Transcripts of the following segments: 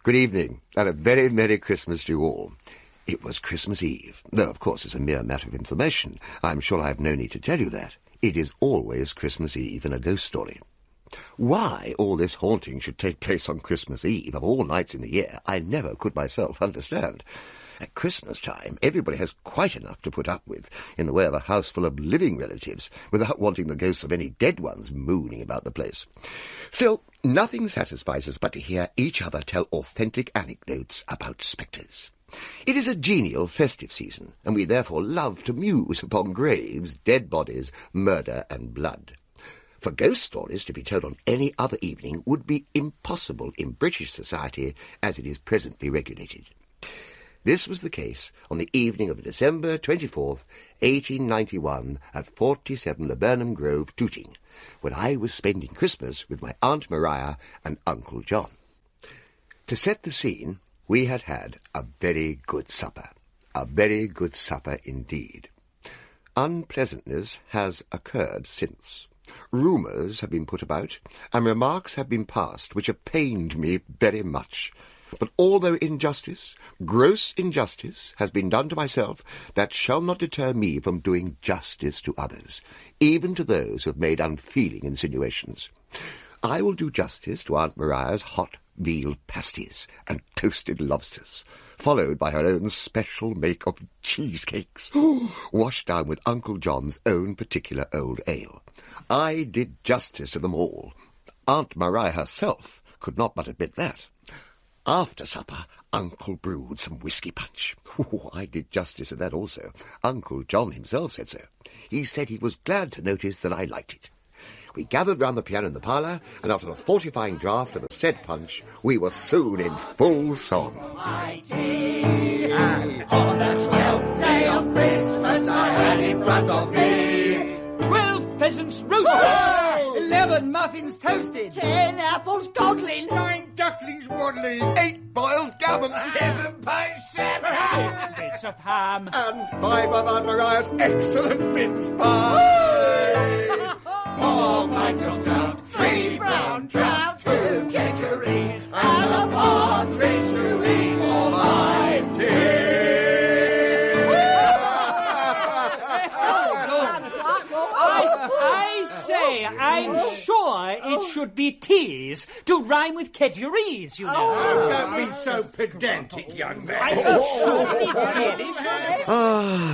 Good evening, and a very Merry Christmas to you all. It was Christmas Eve, though of course it's a mere matter of information. I'm sure I have no need to tell you that. It is always Christmas Eve in a ghost story. Why all this haunting should take place on Christmas Eve of all nights in the year, I never could myself understand. At Christmas time, everybody has quite enough to put up with in the way of a house full of living relatives, without wanting the ghosts of any dead ones mooning about the place. Still, nothing satisfies us but to hear each other tell authentic anecdotes about spectres. It is a genial festive season, and we therefore love to muse upon graves, dead bodies, murder and blood. For ghost stories to be told on any other evening would be impossible in British society as it is presently regulated. This was the case on the evening of December 24th, 1891, at 47 Laburnum Grove, Tooting, when I was spending Christmas with my Aunt Maria and Uncle John. To set the scene, we had had a very good supper. A very good supper indeed. Unpleasantness has occurred since. Rumours have been put about, and remarks have been passed which have pained me very much. But although injustice, gross injustice, has been done to myself, that shall not deter me from doing justice to others, even to those who have made unfeeling insinuations. I will do justice to Aunt Maria's hot veal pasties and toasted lobsters, followed by her own special make of cheesecakes, washed down with Uncle John's own particular old ale. I did justice to them all. Aunt Maria herself could not but admit that. After supper, Uncle brewed some whisky-punch. I did justice to that also. Uncle John himself said so. He said he was glad to notice that I liked it. We gathered round the piano in the parlour, and after a fortifying draught of the said punch, we were soon in full song. And on the 12th day of Christmas I had in front of me 12 pheasants roasted, 11 muffins toasted, 10 apples goggling, 9 ducklings waddling, 8 boiled gammon, 7 pints salmon, 6 bits of ham, And 5 of Aunt Maria's excellent mince pies. 4 pints of stout, 3 brown trout, 2 kedgerings, and a partridge to eat for my tea. I say, I'm sure it should be teas to rhyme with kedgerese, you know. Don't be so pedantic, young man.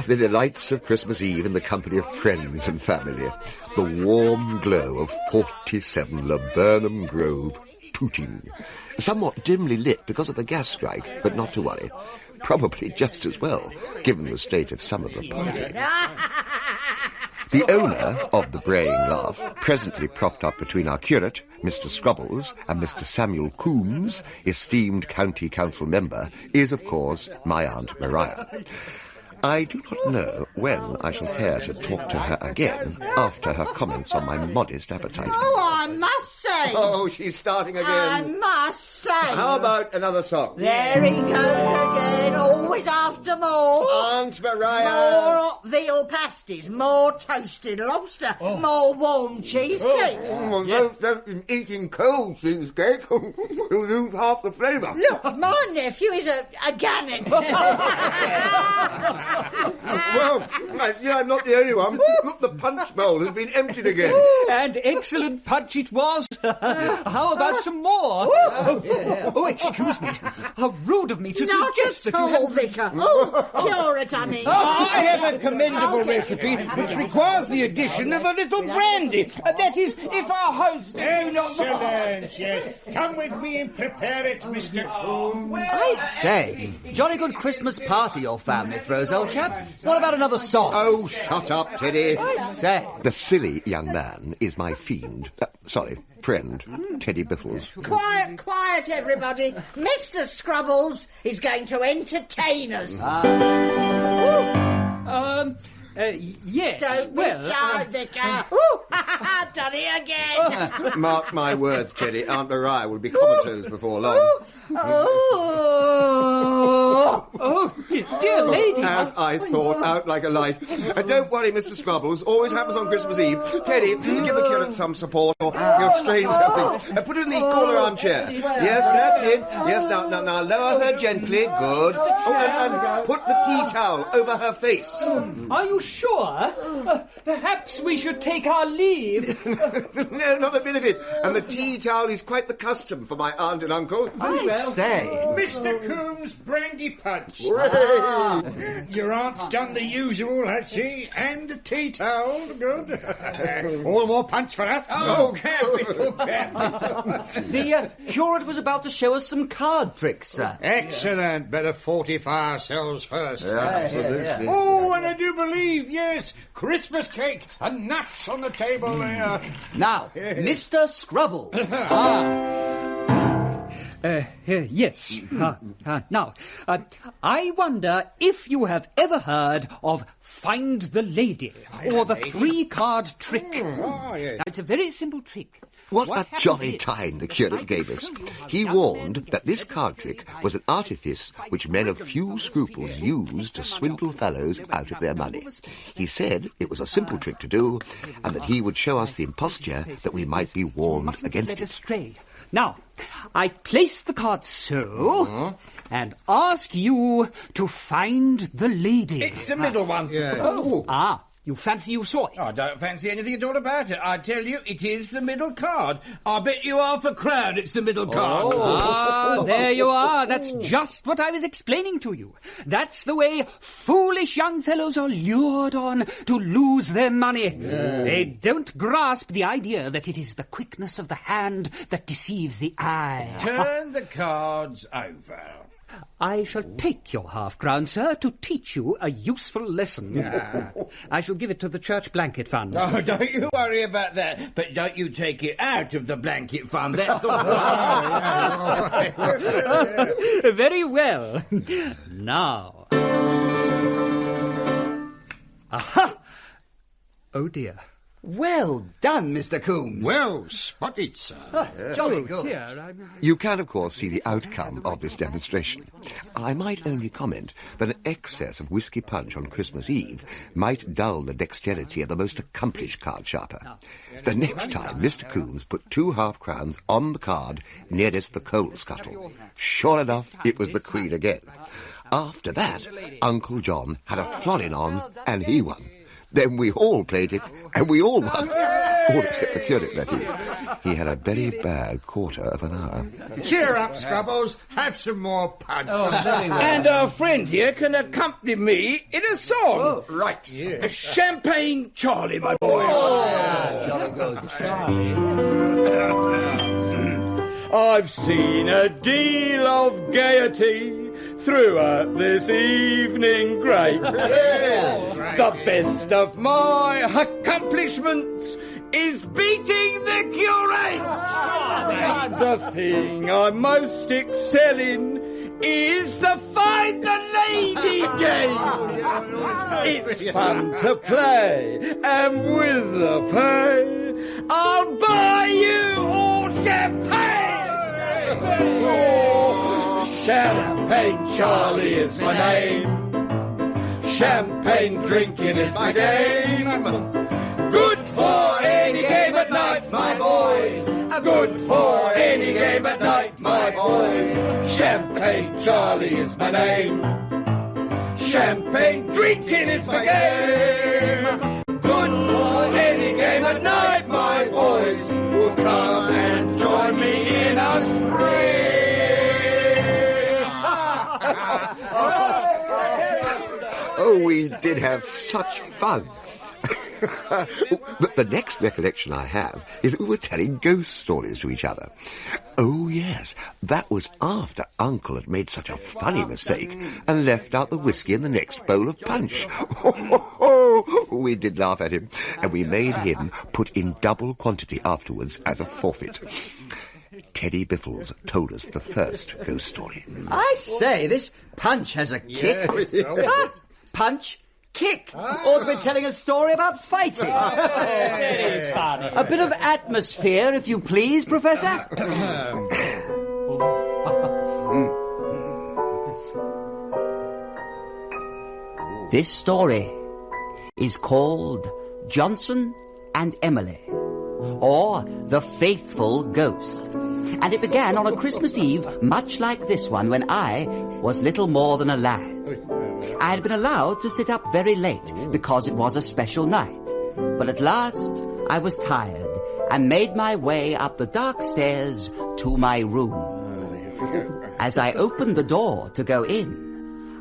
The delights of Christmas Eve in the company of friends and family. The warm glow of 47 Laburnum Grove, Tooting. Somewhat dimly lit because of the gas strike, but not to worry. Probably just as well, given the state of some of the party. The owner of the braying laugh, presently propped up between our curate, Mr. Scrubbles, and Mr. Samuel Coombs, esteemed county council member, is, of course, my Aunt Maria. I do not know when I shall hear to talk to her again after her comments on my modest appetite. Oh, I must say. Oh, she's starting again. I must say. How about another song? There he goes again, always after more. Aunt Maria. More hot veal pasties, more toasted lobster, more warm cheesecake. Don't eating cold cheesecake. You'll lose half the flavour. Look, my nephew is a gannic. Well, I see I'm not the only one. Look, the punch bowl has been emptied again. And excellent punch it was. How about some more? Oh, excuse me. How rude of me to Not suggest at that you all, had... Vicar. Oh, curate, I mean. I have a commendable recipe which requires the addition of a little brandy. That is, if our host do not... Excellent, yes. Come with me and prepare it, Mr. Coombs. I say, jolly good Christmas party your family throws, old chap. What about another song? Oh, shut up, Teddy. I say. The silly young man is my fiend. Friend, Teddy Biffles. Quiet, quiet, everybody. Mr. Scrubbles is going to entertain us. Yes. Don't be shy, Vicar. Done it again. Mark my words, Teddy. Aunt Maria will be comatose before long. Oh, Dear lady. As I thought, out like a light. Don't worry, Mr. Scrubbles. Always happens on Christmas Eve. Teddy, give the curate some support, or he'll strain something. Put her in the corner armchair. Yes, that's it. Yes, now, lower her gently. Good. Oh, and put the tea towel over her face. Are you sure? Perhaps we should take our leave. No, not a bit of it. And the tea towel is quite the custom for my aunt and uncle. I say. Mr. Coombs, brandy punch. Your aunt's done the usual, has she? And the tea towel, good. All more punch for us. Oh, capital. The curate was about to show us some card tricks, sir. Excellent. Better fortify ourselves first. Absolutely. Oh, and I do believe, yes, Christmas cake and nuts on the table there. Now, Mr. Scrubble. Yes. Now, I wonder if you have ever heard of Find the Lady, or the 3-card trick. Now, it's a very simple trick. What a jolly time the curate gave us. He warned that this card trick was an artifice which men of few scruples used to swindle fellows out of their money. He said it was a simple trick to do, and that he would show us the imposture that we might be warned against it. Astray. Now, I place the card so, and ask you to find the lady. It's the middle one. You fancy you saw it? I don't fancy anything at all about it. I tell you, it is the middle card. I bet you half a crown it's the middle card. There you are. That's just what I was explaining to you. That's the way foolish young fellows are lured on to lose their money. They don't grasp the idea that it is the quickness of the hand that deceives the eye. Turn the cards over. I shall take your half-crown, sir, to teach you a useful lesson. I shall give it to the church blanket fund. Oh, don't you worry about that. But don't you take it out of the blanket fund, that's all. Very well. Now. Aha! Oh, dear. Well done, Mr. Coombs. Well spotted, sir. Jolly good. You can, of course, see the outcome of this demonstration. I might only comment that an excess of whisky-punch on Christmas Eve might dull the dexterity of the most accomplished card sharper. The next time, Mr. Coombs put 2 half-crowns on the card nearest the coal scuttle. Sure enough, it was the Queen again. After that, Uncle John had a florin on, and he won. Then we all played it, and we all won. All except the curate, that is. He had a very bad quarter of an hour. Cheer up, Scrubbles. Have some more punch. And our friend here can accompany me in a song. Right. Yeah. Champagne Charlie, my boy. Jolly good. I've seen a deal of gaiety throughout this evening great. The best of my accomplishments is beating the curate. The thing I most excel in is the Find the Lady game. It's fun to play, and with the pay, I'll buy you all champagne. Champagne Charlie is my name. Champagne drinking is my game. Good for any game at night, my boys. Good for any game at night, my boys. Champagne Charlie is my name. Champagne drinking is my game. Good for any game at night, my boys. Will come and join me in a spree. Oh, we did have such fun. But the next recollection I have is that we were telling ghost stories to each other. Oh, yes, that was after Uncle had made such a funny mistake and left out the whiskey in the next bowl of punch. We did laugh at him, and we made him put in double quantity afterwards as a forfeit. Teddy Biffles told us the first ghost story. I say, this punch has a kick. Punch, kick. Or we're telling a story about fighting. Very funny. A bit of atmosphere, if you please, Professor. This story is called Johnson and Emily, or The Faithful Ghost. And it began on a Christmas Eve much like this one, when I was little more than a lad. I had been allowed to sit up very late because it was a special night. But at last I was tired and made my way up the dark stairs to my room. As I opened the door to go in,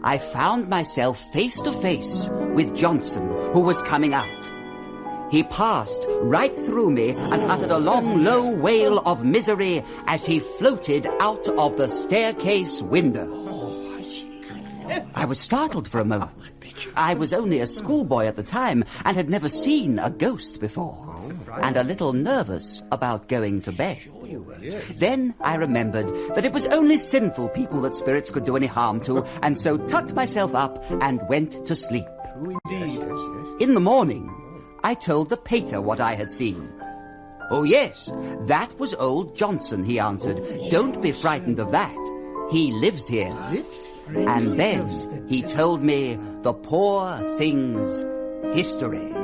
I found myself face to face with Johnson, who was coming out. He passed right through me and uttered a long, low wail of misery as he floated out of the staircase window. I was startled for a moment. I was only a schoolboy at the time and had never seen a ghost before, and a little nervous about going to bed. Then I remembered that it was only sinful people that spirits could do any harm to, and so tucked myself up and went to sleep. In the morning, I told the pater what I had seen. "Oh, yes, that was old Johnson," he answered. "Don't be frightened of that. He lives here." And then he told me the poor thing's history.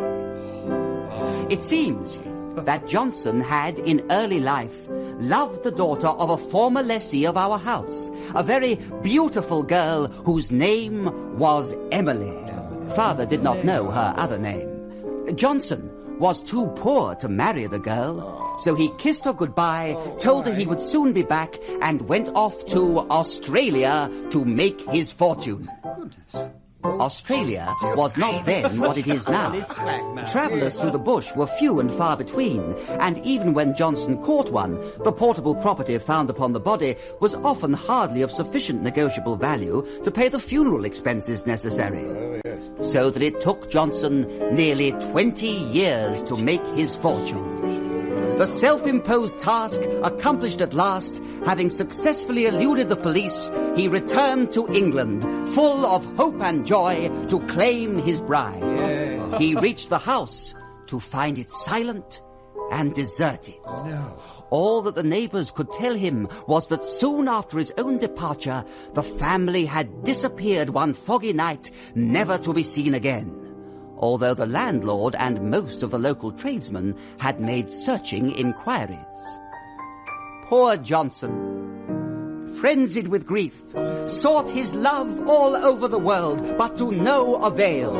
It seems that Johnson had, in early life, loved the daughter of a former lessee of our house, a very beautiful girl whose name was Emily. Father did not know her other name. Johnson was too poor to marry the girl, so he kissed her goodbye, told her he would soon be back, and went off to Australia to make his fortune. Australia was not then what it is now. Travellers through the bush were few and far between, and even when Johnson caught one, the portable property found upon the body was often hardly of sufficient negotiable value to pay the funeral expenses necessary. So that it took Johnson nearly 20 years to make his fortune. The self-imposed task accomplished at last, having successfully eluded the police, he returned to England, full of hope and joy, to claim his bride. He reached the house to find it silent and deserted. All that the neighbours could tell him was that soon after his own departure, the family had disappeared one foggy night, never to be seen again, although the landlord and most of the local tradesmen had made searching inquiries. Poor Johnson, frenzied with grief, sought his love all over the world, but to no avail.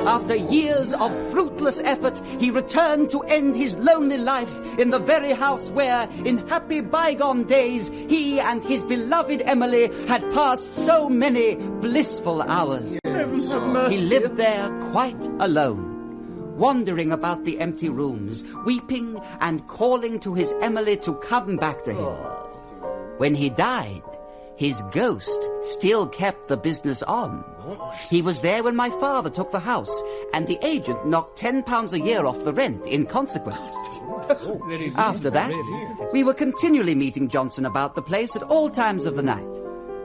After years of fruitless effort, he returned to end his lonely life in the very house where, in happy bygone days, he and his beloved Emily had passed so many blissful hours. He lived there quite alone, wandering about the empty rooms, weeping and calling to his Emily to come back to him. When he died, his ghost still kept the business on. He was there when my father took the house, and the agent knocked £10 a year off the rent in consequence. After that, we were continually meeting Johnson about the place at all times of the night.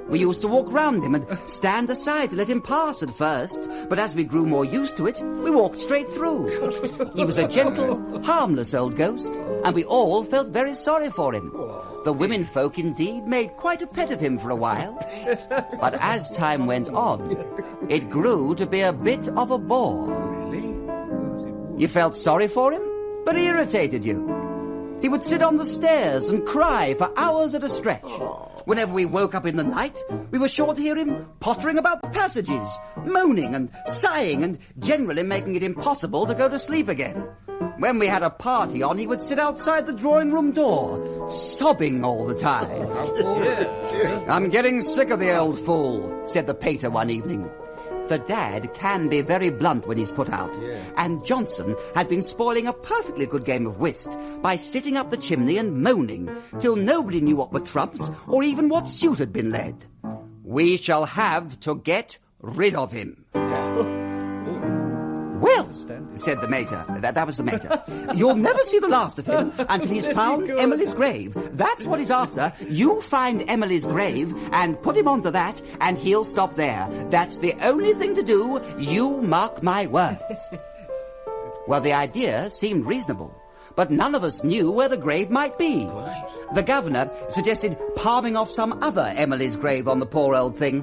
We used to walk round him and stand aside to let him pass at first, but as we grew more used to it, we walked straight through. He was a gentle, harmless old ghost, and we all felt very sorry for him. The women folk, indeed, made quite a pet of him for a while. But as time went on, it grew to be a bit of a bore. You felt sorry for him, but he irritated you. He would sit on the stairs and cry for hours at a stretch. Whenever we woke up in the night, we were sure to hear him pottering about the passages, moaning and sighing, and generally making it impossible to go to sleep again. When we had a party on, he would sit outside the drawing-room door, sobbing all the time. "I'm getting sick of the old fool," said the pater one evening. The dad can be very blunt when he's put out, and Johnson had been spoiling a perfectly good game of whist by sitting up the chimney and moaning till nobody knew what were trumps or even what suit had been led. "We shall have to get rid of him." "Well," said the mater, that was the mater, "you'll never see the last of him until he's found Emily's grave. That's what he's after. You find Emily's grave and put him onto that, and he'll stop there. That's the only thing to do. You mark my words." Well, the idea seemed reasonable, but none of us knew where the grave might be. The governor suggested palming off some other Emily's grave on the poor old thing.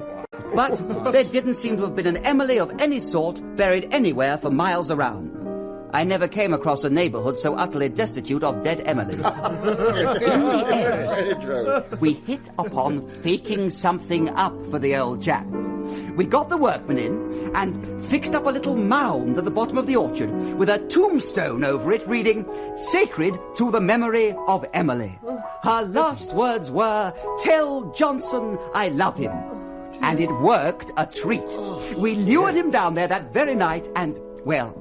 But there didn't seem to have been an Emily of any sort buried anywhere for miles around. I never came across a neighbourhood so utterly destitute of dead Emily. In the end, we hit upon faking something up for the old chap. We got the workmen in and fixed up a little mound at the bottom of the orchard with a tombstone over it reading, "Sacred to the memory of Emily. Her last words were, 'Tell Johnson I love him.'" And it worked a treat. We lured him down there that very night and, well,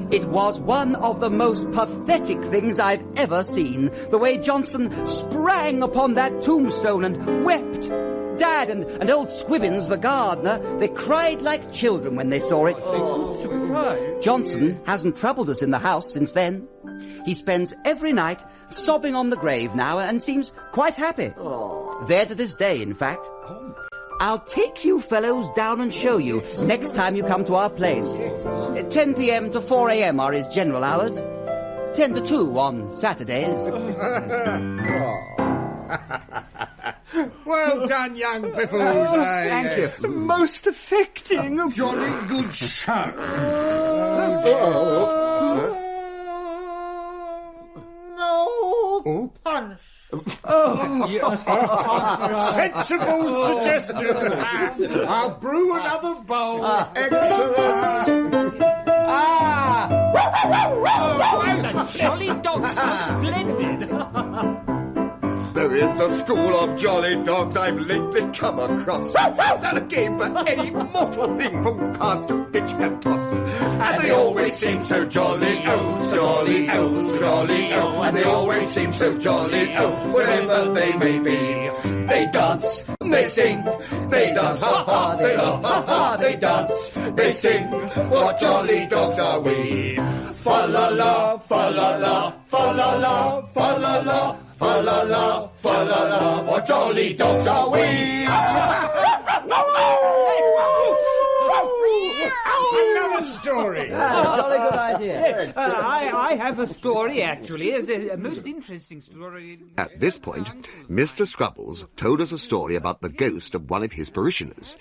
it was one of the most pathetic things I've ever seen, the way Johnson sprang upon that tombstone and wept. Dad and old Squibbins, the gardener, they cried like children when they saw it. Johnson hasn't troubled us in the house since then. He spends every night sobbing on the grave now and seems quite happy. There to this day, in fact. I'll take you fellows down and show you next time you come to our place. 10 p.m. to 4 a.m. are his general hours. 10 to 2 on Saturdays. Well done, young Biffles. Thank you. Most affecting. Jolly good show. No punch. Sensible suggestion. I'll brew another bowl. Excellent. Jolly dogs look splendid. There is a school of jolly dogs I've lately come across. Not a game for any mortal thing from cards to pitch and toss. And they always seem so jolly, oh, jolly, oh, jolly, oh. And they always seem so jolly, oh, wherever they may be. They dance, they sing, they dance, ha ha, they laugh, ha ha, they dance, they sing. What jolly dogs are we? Fa la la, fa la la, fa la la, fa la la. Fa la la, fa la la, what jolly dogs are we? Another story. Jolly good idea. I have a story, actually. A most interesting story. At this point, Mr. Scrubbles told us a story about the ghost of one of his parishioners.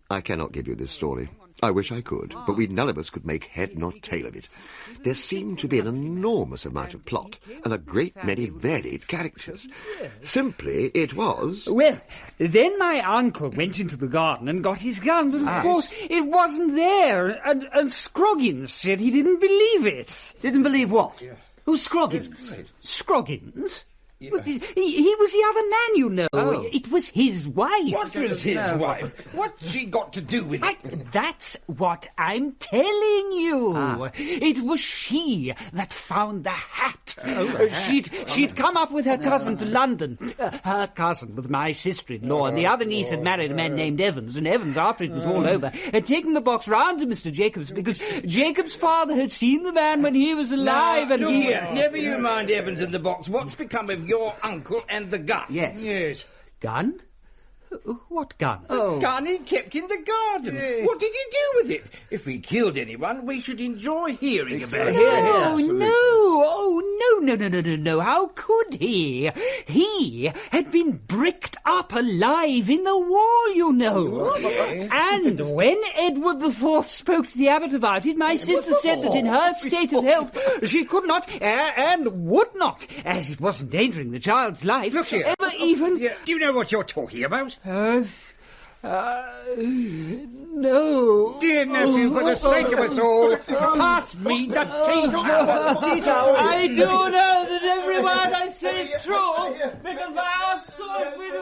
I cannot give you this story. I wish I could, but we none of us could make head nor tail of it. There seemed to be an enormous amount of plot and a great many varied characters. Simply, it was... Well, then my uncle went into the garden and got his gun, but of course it wasn't there, and Scroggins said he didn't believe it. Didn't believe what? Who's Scroggins? Scroggins? But he was the other man, you know. Oh. It was his wife. What was his wife? What's she got to do with it? That's what I'm telling you. It was she that found the hat. She'd come up with her cousin to London. Her cousin with my sister-in-law, and the other niece had married a man named Evans, and Evans, after it was all over, had taken the box round to Mr. Jacobs because Jacobs' father had seen the man when he was alive, and Look he... here, never you mind Evans in the box. What's become of your uncle and the gun? Yes. Gun? What gun? The gun he kept in the garden. What did he do with it? If we killed anyone, we should enjoy hearing about it. No. How could he? He had been bricked up alive in the wall, you know. And when Edward IV spoke to the abbot about it, my sister said that in her state of health, she could not and would not, as it was endangering the child's life, Look here. ever even... Do you know what you're talking about? No. Dear nephew, for the sake of us all, pass me the tea towel. I do know that every word I say is true, because my heart's so with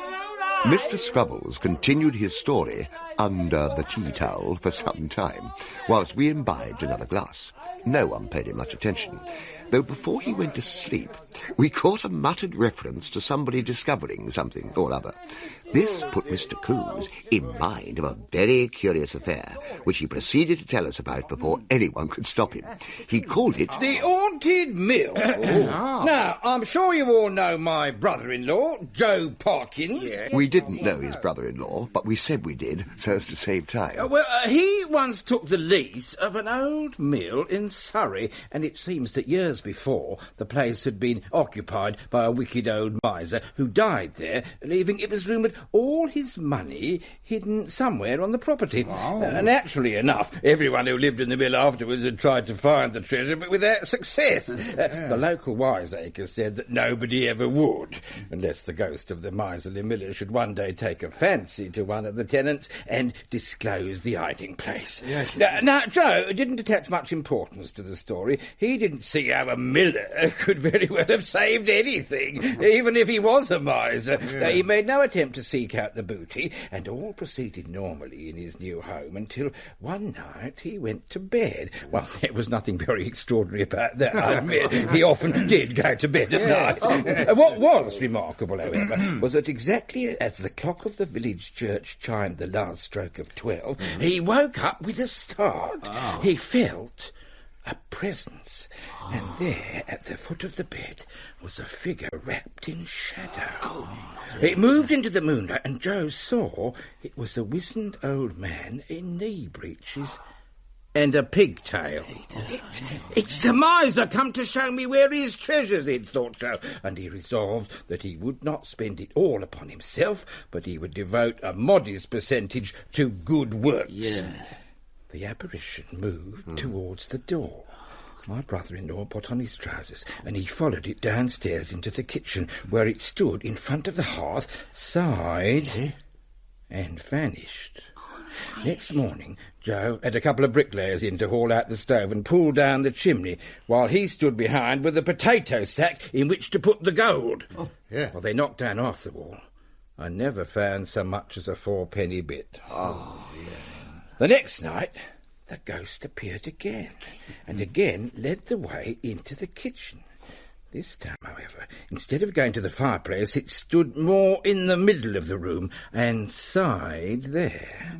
Mr. Scrubbles continued his story under the tea towel for some time, whilst we imbibed another glass. No one paid him much attention, though before he went to sleep, we caught a muttered reference to somebody discovering something or other. This put Mr. Coombs in mind of a very curious affair, which he proceeded to tell us about before anyone could stop him. He called it... The Haunted Mill. Now, I'm sure you all know my brother-in-law, Joe Parkins. We didn't know his brother-in-law, but we said we did, so as to save time. He once took the lease of an old mill in Surrey, and it seems that years before, the place had been occupied by a wicked old miser who died there, leaving, it was rumoured, all his money hidden somewhere on the property. Naturally enough, everyone who lived in the mill afterwards had tried to find the treasure, but without success. The local wiseacre said that nobody ever would, unless the ghost of the miserly miller should one day take a fancy to one of the tenants and disclose the hiding place. Now, Joe didn't attach much importance to the story. He didn't see how a miller could very well have saved anything, even if he was a miser. He made no attempt to seek out the booty, and all proceeded normally in his new home until one night he went to bed. Well, there was nothing very extraordinary about that, I admit. He often did go to bed at night. What was remarkable, however, was that exactly as the clock of the village church chimed the last stroke of 12, he woke up with a start. He felt a presence, and there, at the foot of the bed, was a figure wrapped in shadow. It moved into the moonlight, and Joe saw it was a wizened old man in knee breeches and a pigtail. It's the miser come to show me where his treasures is, thought Joe, and he resolved that he would not spend it all upon himself, but he would devote a modest percentage to good works. The apparition moved towards the door. My brother-in-law put on his trousers, and he followed it downstairs into the kitchen, where it stood in front of the hearth, sighed, and vanished. Next morning, Joe had a couple of bricklayers in to haul out the stove and pull down the chimney, while he stood behind with a potato sack in which to put the gold. Well, they knocked down half the wall. I never found so much as a 4-penny bit. The next night, the ghost appeared again, and again led the way into the kitchen. This time, however, instead of going to the fireplace, it stood more in the middle of the room and sighed there.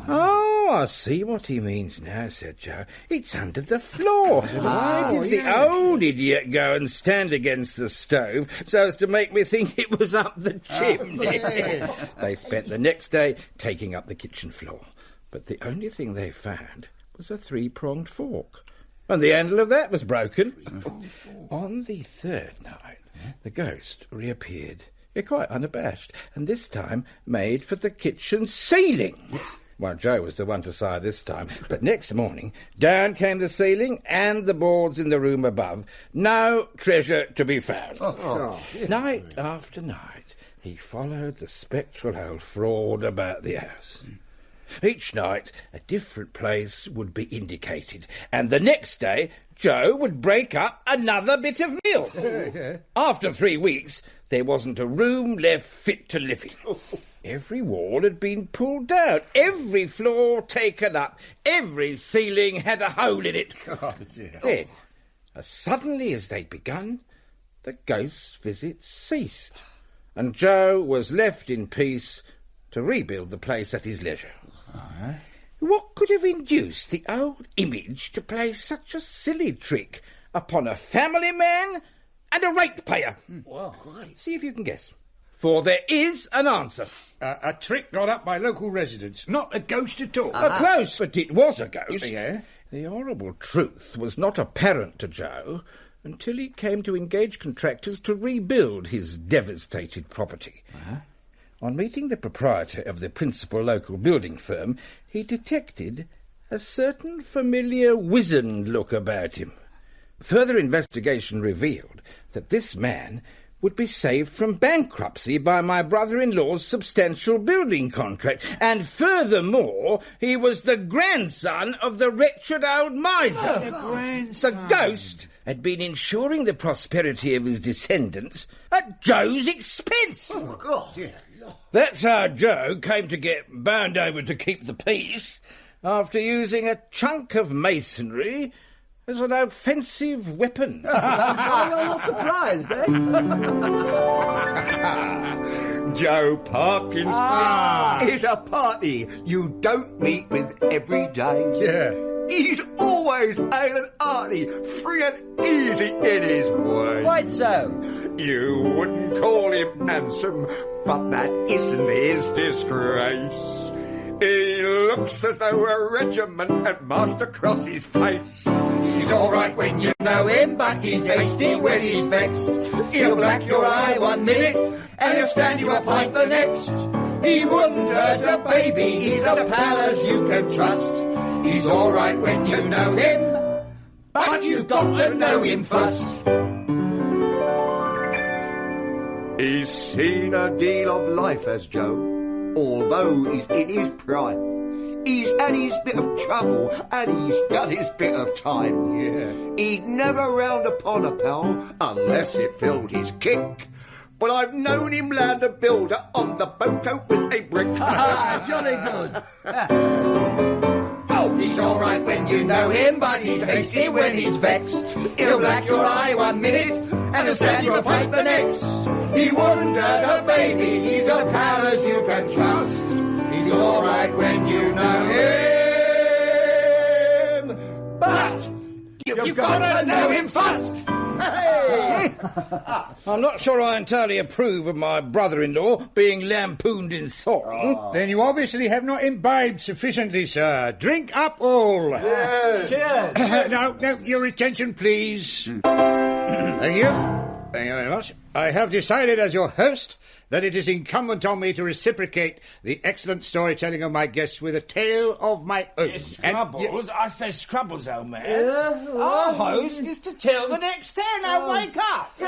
Oh, I see what he means now, said Joe. It's under the floor. Why did the old idiot go and stand against the stove so as to make me think it was up the chimney? They spent the next day taking up the kitchen floor, but the only thing they found was a 3-pronged fork. And the handle of that was broken. On the third night, the ghost reappeared, quite unabashed, and this time made for the kitchen ceiling. Well, Joe was the one to sigh this time, but next morning, down came the ceiling and the boards in the room above. No treasure to be found. Night after night, he followed the spectral old fraud about the house. Each night, a different place would be indicated, and the next day, Joe would break up another bit of mill. After 3 weeks, there wasn't a room left fit to live in. Every wall had been pulled down, every floor taken up, every ceiling had a hole in it. Then, as suddenly as they'd begun, the ghost's visits ceased, and Joe was left in peace to rebuild the place at his leisure. What could have induced the old image to play such a silly trick upon a family man and a ratepayer? See if you can guess. For there is an answer. A trick got up by local residents, not a ghost at all. Close, but it was a ghost. The horrible truth was not apparent to Joe until he came to engage contractors to rebuild his devastated property. On meeting the proprietor of the principal local building firm, he detected a certain familiar wizened look about him. Further investigation revealed that this man would be saved from bankruptcy by my brother-in-law's substantial building contract, and furthermore, he was the grandson of the wretched old miser. The ghost had been ensuring the prosperity of his descendants at Joe's expense. That's how Joe came to get bound over to keep the peace, after using a chunk of masonry as an offensive weapon. You're not surprised, eh? Joe Parkins is a party you don't meet with every day. He's always hale and hearty, free and easy in his way. Quite so. You wouldn't call him handsome, but that isn't his disgrace. He looks as though a regiment had marched across his face. He's all right when you know him, but he's hasty when he's vexed. He'll black your eye 1 minute, and he'll stand you a pint the next. He wouldn't hurt a baby, he's a pal as you can trust. He's all right when you know him, but you've got to know him first. He's seen a deal of life, has Joe, although he's in his prime. He's had his bit of trouble, and he's done his bit of time. Yeah. He'd never round upon a pal unless it filled his kick. But I've known him land a builder on the boatcoat with a brick. Ah, jolly good. Oh, he's all right when you know him, but he's hasty when he's vexed. He'll black your eye 1 minute, and he'll stand you a pint the next. He wouldn't hurt a baby, he's a pal as you can trust. He's all right when you know him, but you've got to know him first. Hey! I'm not sure I entirely approve of my brother-in-law being lampooned in song. Then you obviously have not imbibed sufficiently, sir. Drink up all. Cheers. Now, your attention, please. Thank you. Thank you very much. I have decided as your host that it is incumbent on me to reciprocate the excellent storytelling of my guests with a tale of my own. Scrubbles? I say Scrubbles, old man. Our host is to tell the next tale. Now wake up.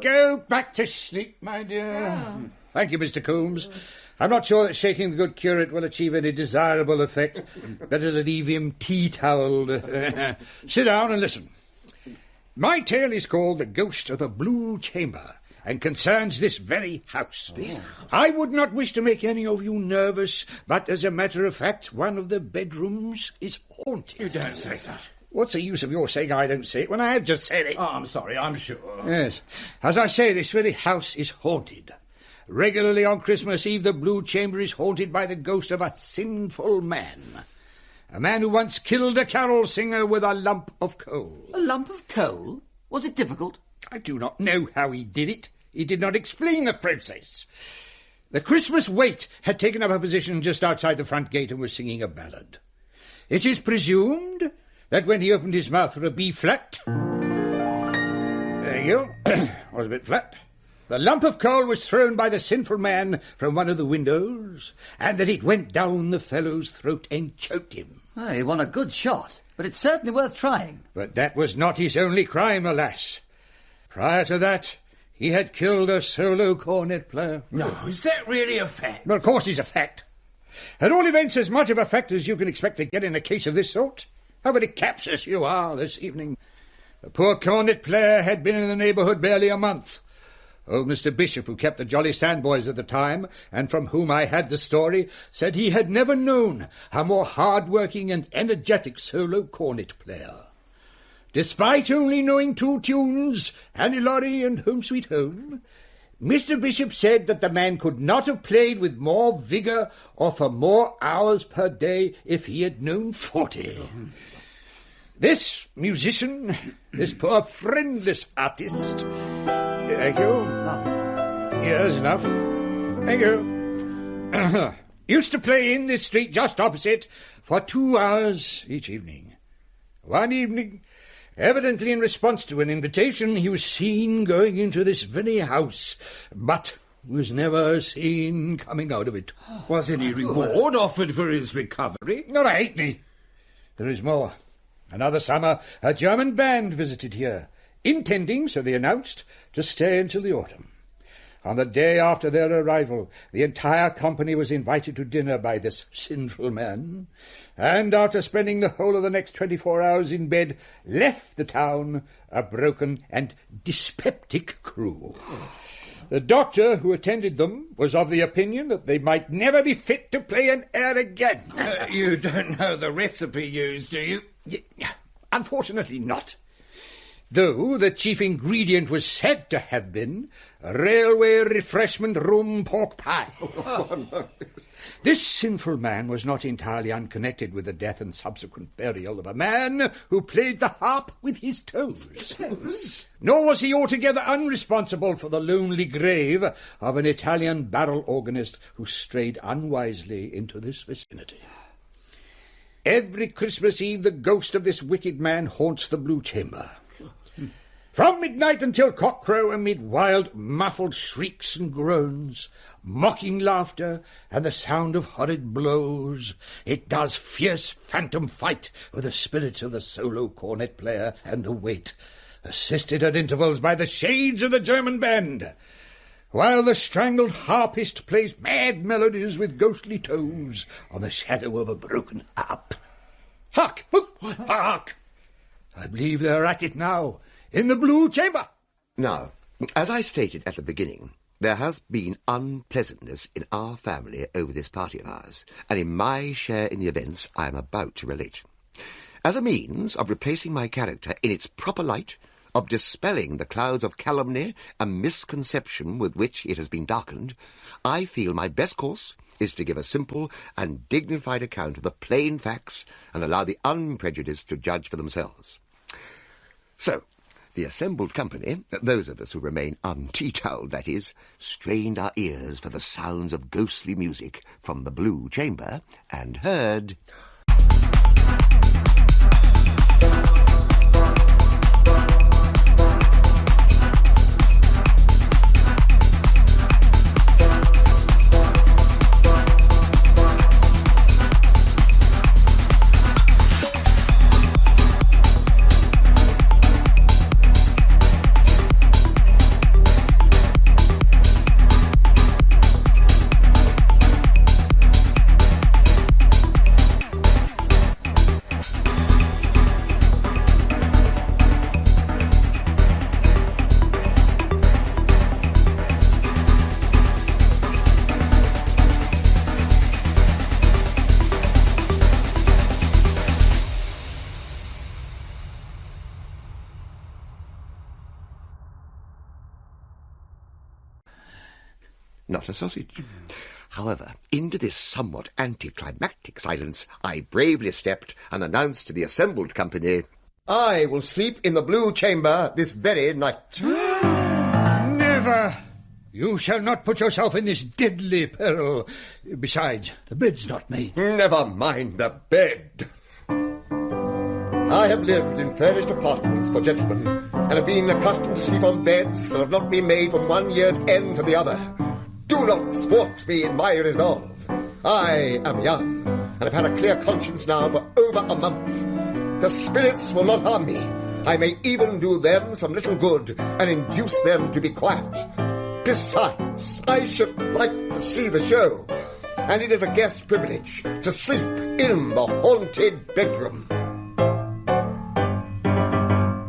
Go back to sleep, my dear. Thank you, Mr. Coombs. I'm not sure that shaking the good curate will achieve any desirable effect. Better to leave him tea-towelled. Sit down and listen. My tale is called The Ghost of the Blue Chamber, and concerns this very house. I would not wish to make any of you nervous, but as a matter of fact, one of the bedrooms is haunted. You don't say so. What's the use of your saying I don't say it when I have just said it? Oh, I'm sorry, I'm sure. Yes. As I say, this very house is haunted. Regularly on Christmas Eve, the Blue Chamber is haunted by the ghost of a sinful man. A man who once killed a carol singer with a lump of coal. A lump of coal? Was it difficult? I do not know how he did it. He did not explain the process. The Christmas Waite had taken up a position just outside the front gate and was singing a ballad. It is presumed that when he opened his mouth for a B flat... There you go. Was a bit flat. The lump of coal was thrown by the sinful man from one of the windows, and that it went down the fellow's throat and choked him. Oh, he won a good shot, but it's certainly worth trying. But that was not his only crime, alas. Prior to that, he had killed a solo cornet player. No, is that really a fact? Well, of course it's a fact. At all events, as much of a fact as you can expect to get in a case of this sort. How many captious you are this evening. The poor cornet player had been in the neighbourhood barely a month. Old Mr. Bishop, who kept the Jolly Sandboys at the time, and from whom I had the story, said he had never known a more hard-working and energetic solo cornet player. Despite only knowing 2 tunes, Annie Laurie and Home Sweet Home, Mr. Bishop said that the man could not have played with more vigour or for more hours per day if he had known 40. This musician, this poor friendless artist... Thank you. Yes, enough. Thank you. Used to play in this street just opposite for 2 hours each evening. One evening, evidently in response to an invitation, he was seen going into this very house, but was never seen coming out of it. Was any reward offered for his recovery? Not a halfpenny. There is more. Another summer, a German band visited here, intending, so they announced, to stay until the autumn. On the day after their arrival, the entire company was invited to dinner by this sinful man, and after spending the whole of the next 24 hours in bed, left the town a broken and dyspeptic crew. The doctor who attended them was of the opinion that they might never be fit to play an air again. You don't know the recipe used, do you? Unfortunately not. though the chief ingredient was said to have been a railway refreshment room pork pie. This sinful man was not entirely unconnected with the death and subsequent burial of a man who played the harp with his toes. Nor was he altogether unresponsible for the lonely grave of an Italian barrel organist who strayed unwisely into this vicinity. Every Christmas Eve the ghost of this wicked man haunts the Blue Chamber. From midnight until cockcrow, amid wild, muffled shrieks and groans, mocking laughter, and the sound of horrid blows, it does fierce phantom fight with the spirits of the solo cornet player and the wait, assisted at intervals by the shades of the German band, while the strangled harpist plays mad melodies with ghostly toes on the shadow of a broken harp. Hark! Hark! I believe they're at it now, in the Blue Chamber. Now, as I stated at the beginning, there has been unpleasantness in our family over this party of ours, and in my share in the events I am about to relate. As a means of replacing my character in its proper light, of dispelling the clouds of calumny and misconception with which it has been darkened, I feel my best course is to give a simple and dignified account of the plain facts and allow the unprejudiced to judge for themselves. So, the assembled company, those of us who remain unteetoweled, that is, strained our ears for the sounds of ghostly music from the Blue Chamber and heard... Not a sausage. However, into this somewhat anticlimactic silence I bravely stepped and announced to the assembled company, I will sleep in the Blue Chamber this very night. Never! You shall not put yourself in this deadly peril. Besides, the bed's not made. Never mind the bed. I have lived in furnished apartments for gentlemen, and have been accustomed to sleep on beds that have not been made from one year's end to the other. Do not thwart me in my resolve. I am young, and have had a clear conscience now for over a month. The spirits will not harm me. I may even do them some little good, and induce them to be quiet. Besides, I should like to see the show, and it is a guest privilege to sleep in the haunted bedroom.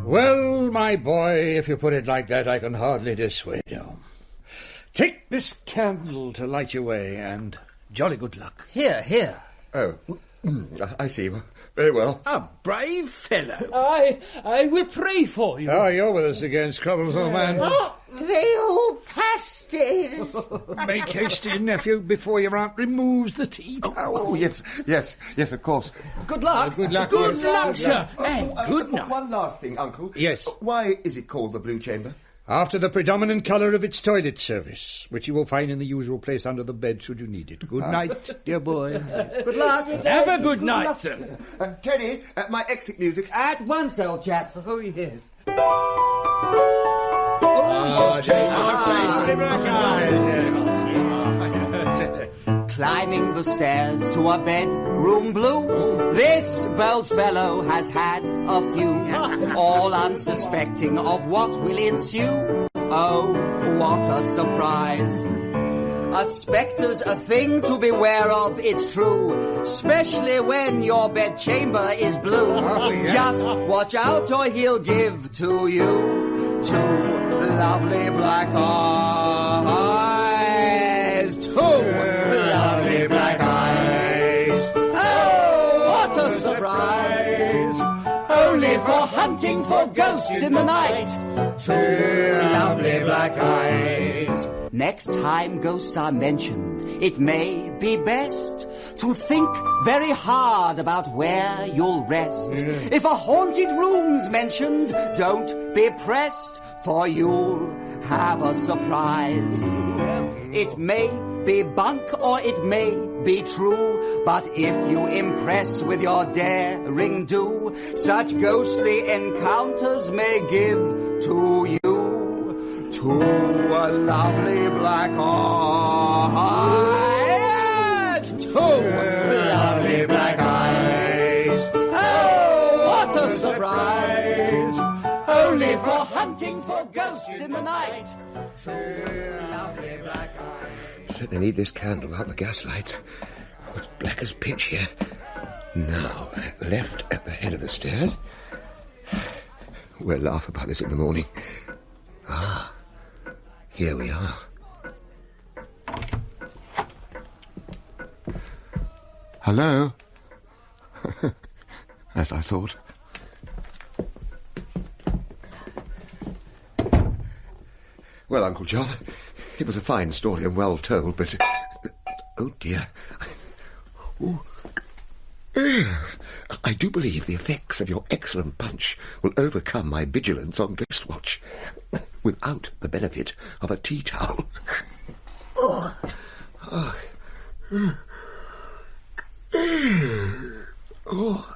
Well, my boy, if you put it like that, I can hardly dissuade you. Take this candle to light your way, and jolly good luck. Here. Oh, I see. Very well. A brave fellow. I will pray for you. Oh, you're with us again, Scrubbles, old man. Oh, they all pasties. Make haste, nephew, before your aunt removes the tea towel. Oh, yes, of course. Good luck. Good luck. Good luck, sir. And good night. One last thing, Uncle. Yes. Why is it called the Blue Chamber? After the predominant colour of its toilet service, which you will find in the usual place under the bed should you need it. Good night, dear boy. Good luck. Have a good night, sir. Teddy, my exit music. At once, old chap. Oh, yes. Climbing the stairs to a bedroom blue, this bold fellow has had a few, all unsuspecting of what will ensue. Oh, what a surprise. A spectre's a thing to beware of, it's true, especially when your bedchamber is blue. Just watch out or he'll give to you two lovely black eyes. Two lovely black eyes. Oh, what a surprise. Only for hunting for ghosts in the night. Two lovely black eyes. Next time ghosts are mentioned, it may be best to think very hard about where you'll rest. If a haunted room's mentioned, don't be pressed, for you'll have a surprise. It may be bunk or it may be true, but if you impress with your daring do, such ghostly encounters may give to you to a lovely black eyes. Two lovely black eyes. Oh, what a surprise! Only for hunting for ghosts in the night. Two lovely black eyes. Certainly need this candle out the gas lights. Oh, it's black as pitch here. Now, left at the head of the stairs. We'll laugh about this in the morning. Ah, here we are. Hello? As I thought. Well, Uncle John, it was a fine story and well told, but... oh, dear. Ooh. I do believe the effects of your excellent punch will overcome my vigilance on Ghost Watch, without the benefit of a tea towel. Oh. Oh. Oh.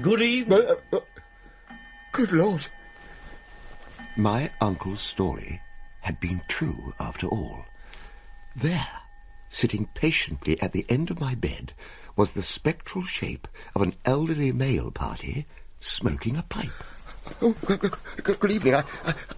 Good evening. Good Lord. My uncle's story had been true after all. There, sitting patiently at the end of my bed, was the spectral shape of an elderly male party smoking a pipe. Oh, good evening.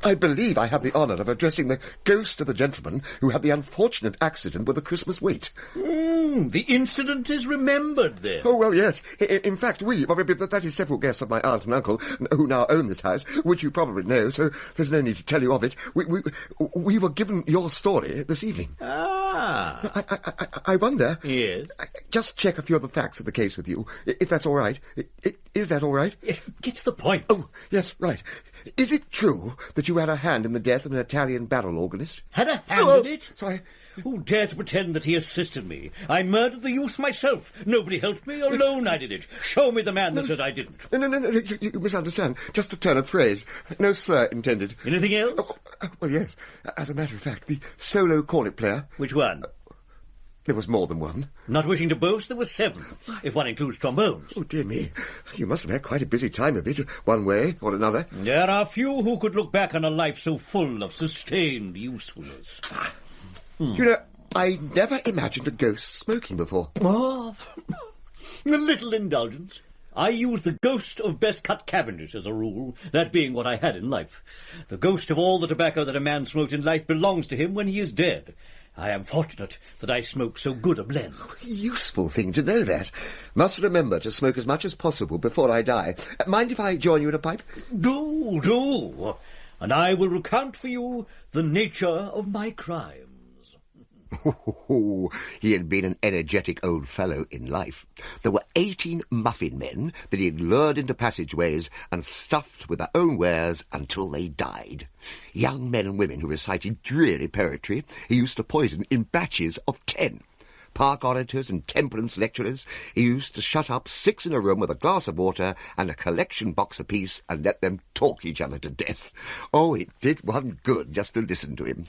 I believe I have the honour of addressing the ghost of the gentleman who had the unfortunate accident with the Christmas wait. The incident is remembered, then. Oh, well, yes. In fact, that is several guests of my aunt and uncle who now own this house, which you probably know, so there's no need to tell you of it. We were given your story this evening. Ah. I wonder... Yes? Just check a few of the facts of the case with you, if that's all right. Is that all right? Get to the point. Oh, yes, right. Is it true that you had a hand in the death of an Italian barrel organist? Had a hand in it? Sorry. Who dare to pretend that he assisted me? I murdered the youth myself. Nobody helped me. Alone I did it. Show me the man that says I didn't. No. You misunderstand. Just a turn of phrase. No slur intended. Anything else? Well, yes. As a matter of fact, the solo cornet player... Which one? There was more than one. Not wishing to boast, there were 7, if one includes trombones. Oh, dear me. You must have had quite a busy time of it, one way or another. There are few who could look back on a life so full of sustained usefulness. You know, I never imagined a ghost smoking before. Oh, a little indulgence. I use the ghost of best-cut Cavendish as a rule, that being what I had in life. The ghost of all the tobacco that a man smoked in life belongs to him when he is dead. I am fortunate that I smoke so good a blend. Useful thing to know that. Must remember to smoke as much as possible before I die. Mind if I join you in a pipe? Do. And I will recount for you the nature of my crimes. He had been an energetic old fellow in life. There were 18 muffin men that he had lured into passageways and stuffed with their own wares until they died. Young men and women who recited dreary poetry he used to poison in batches of 10. Park orators and temperance lecturers he used to shut up 6 in a room with a glass of water and a collection box apiece and let them talk each other to death. Oh, it did one good just to listen to him.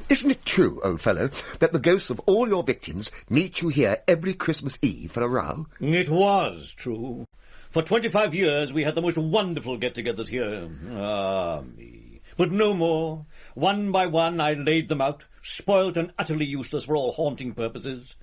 Isn't it true, old fellow, that the ghosts of all your victims meet you here every Christmas Eve for a row? It was true. For 25 years we had the most wonderful get-togethers here. Ah, me. But no more. One by one I laid them out, spoilt and utterly useless for all haunting purposes.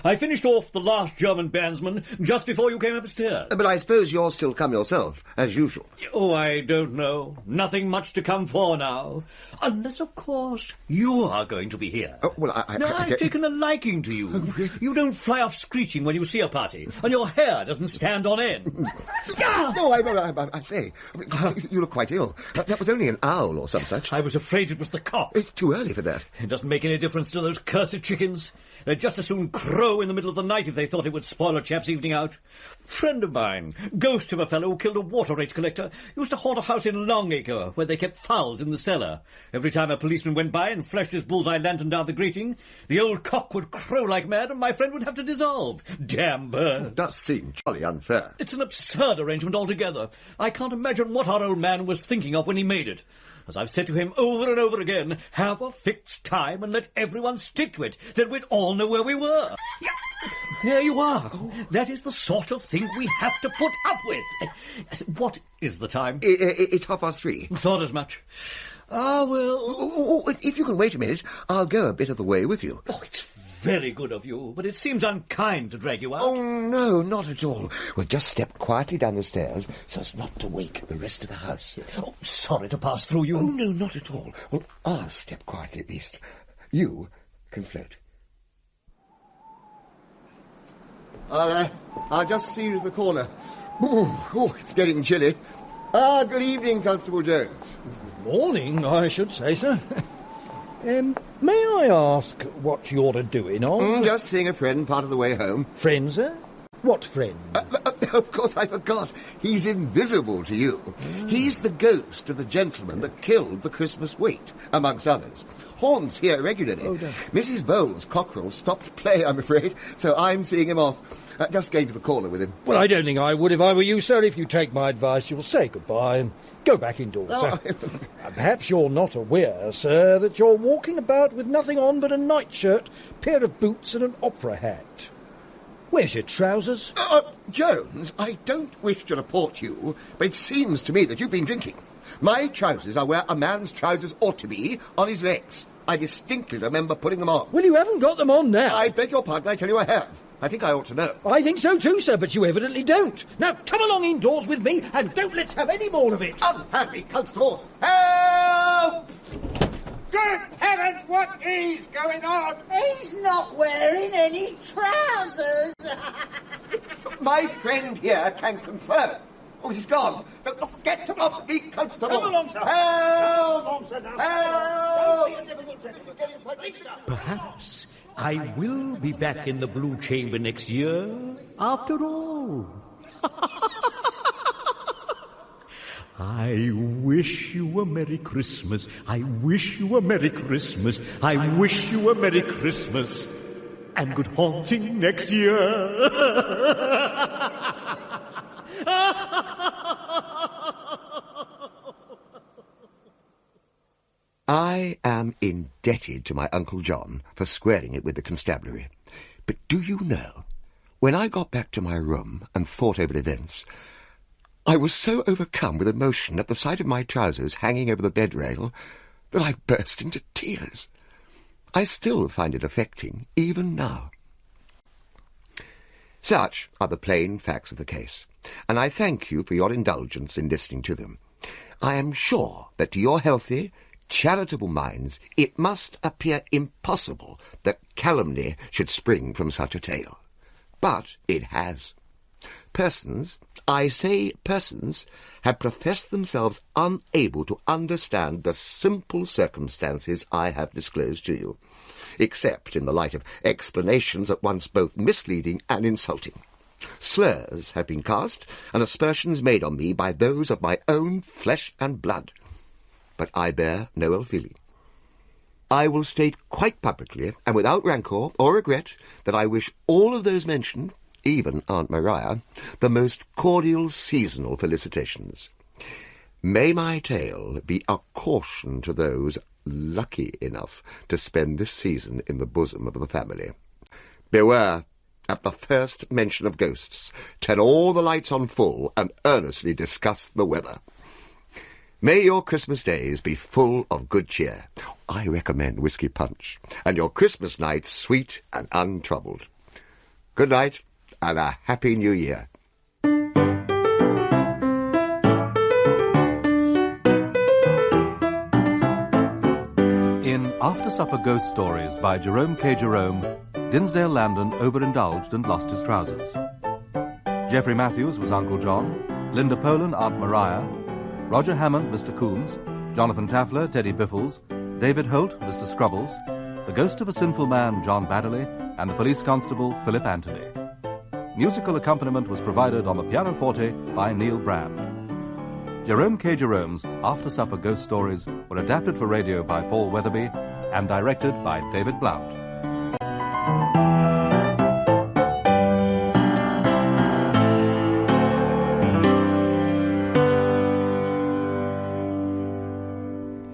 I finished off the last German bandsman just before you came upstairs. But I suppose you're still come yourself, as usual. Oh, I don't know. Nothing much to come for now. Unless, of course, you are going to be here. Oh, well, I've taken a liking to you. You don't fly off screeching when you see a party, and your hair doesn't stand on end. Oh, I say, you look quite ill. That was only an owl or some such. I was afraid it was the cock. It's too early for that. It doesn't make any difference to those cursed chickens. They'd just as soon crow in the middle of the night if they thought it would spoil a chap's evening out. Friend of mine, ghost of a fellow who killed a water rate collector, used to haunt a house in Longacre where they kept fowls in the cellar. Every time a policeman went by and flashed his bullseye lantern down the grating, the old cock would crow like mad and my friend would have to dissolve. Damn bird. It does seem jolly unfair. It's an absurd arrangement altogether. I can't imagine what our old man was thinking of when he made it. As I've said to him over and over again, have a fixed time and let everyone stick to it. Then we'd all know where we were. There you are. That is the sort of thing we have to put up with. What is the time? It's 3:30. Thought as much. Ah, well... Oh, if you can wait a minute, I'll go a bit of the way with you. Oh, it's very good of you, but it seems unkind to drag you out. Oh, no, not at all. We'll just step quietly down the stairs so as not to wake the rest of the house. Oh, sorry to pass through you. Oh, no, not at all. Well, I'll step quietly at least. You can float. I'll just see you to the corner. Oh, it's getting chilly. Good evening, Constable Jones. Morning, I should say, sir. May I ask what you're doing on? Just seeing a friend part of the way home. Friend, sir? What friend? Of course, I forgot. He's invisible to you. He's the ghost of the gentleman that killed the Christmas wait, amongst others. Haunts here regularly. Oh, no. Mrs. Bowles' cockerel stopped play, I'm afraid, so I'm seeing him off. Just going to the corner with him. Well, I don't think I would if I were you, sir. If you take my advice, you'll say goodbye and go back indoors, sir. Perhaps you're not aware, sir, that you're walking about with nothing on but a nightshirt, pair of boots and an opera hat. Where's your trousers? Jones, I don't wish to report you, but it seems to me that you've been drinking. My trousers are where a man's trousers ought to be, on his legs. I distinctly remember putting them on. Well, you haven't got them on now. I beg your pardon, I tell you I have. I think I ought to know. I think so too, sir, but you evidently don't. Now, come along indoors with me, and don't let's have any more of it. Unhappy constable! Help! Good heavens, what is going on? He's not wearing any trousers. My friend here can confirm. Oh, he's gone. No, get off me, constable. Come along, sir. Help! Come along, sir, now. Help! Perhaps I will be back in the Blue Chamber next year, after all. I wish you a Merry Christmas. I wish you a Merry Christmas. I wish you a Merry Christmas. And good haunting next year. I am indebted to my Uncle John for squaring it with the constabulary. But do you know, when I got back to my room and thought over events, I was so overcome with emotion at the sight of my trousers hanging over the bed rail that I burst into tears. I still find it affecting, even now. Such are the plain facts of the case, and I thank you for your indulgence in listening to them. I am sure that to your healthy, charitable minds it must appear impossible that calumny should spring from such a tale. But it has. Persons, I say persons, have professed themselves unable to understand the simple circumstances I have disclosed to you, except in the light of explanations at once both misleading and insulting. Slurs have been cast and aspersions made on me by those of my own flesh and blood. But I bear no ill feeling. I will state quite publicly, and without rancour or regret, that I wish all of those mentioned, even Aunt Maria, the most cordial seasonal felicitations. May my tale be a caution to those lucky enough to spend this season in the bosom of the family. Beware, at the first mention of ghosts, turn all the lights on full and earnestly discuss the weather. May your Christmas days be full of good cheer. I recommend whisky-punch, and your Christmas nights sweet and untroubled. Good night, and a Happy New Year. In After Supper Ghost Stories by Jerome K. Jerome, Dinsdale Landon overindulged and lost his trousers. Geoffrey Matthews was Uncle John, Linda Poland, Aunt Maria, Roger Hammond, Mr. Coombs, Jonathan Taffler, Teddy Biffles, David Holt, Mr. Scrubbles, the ghost of a sinful man, John Baddeley, and the police constable, Philip Anthony. Musical accompaniment was provided on the pianoforte by Neil Brand. Jerome K. Jerome's After Supper Ghost Stories were adapted for radio by Paul Weatherby and directed by David Blount.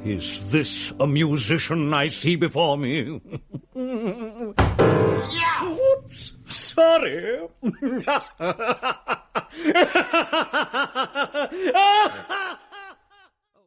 Is this a musician I see before me? Yeah! Whoops! Sorry.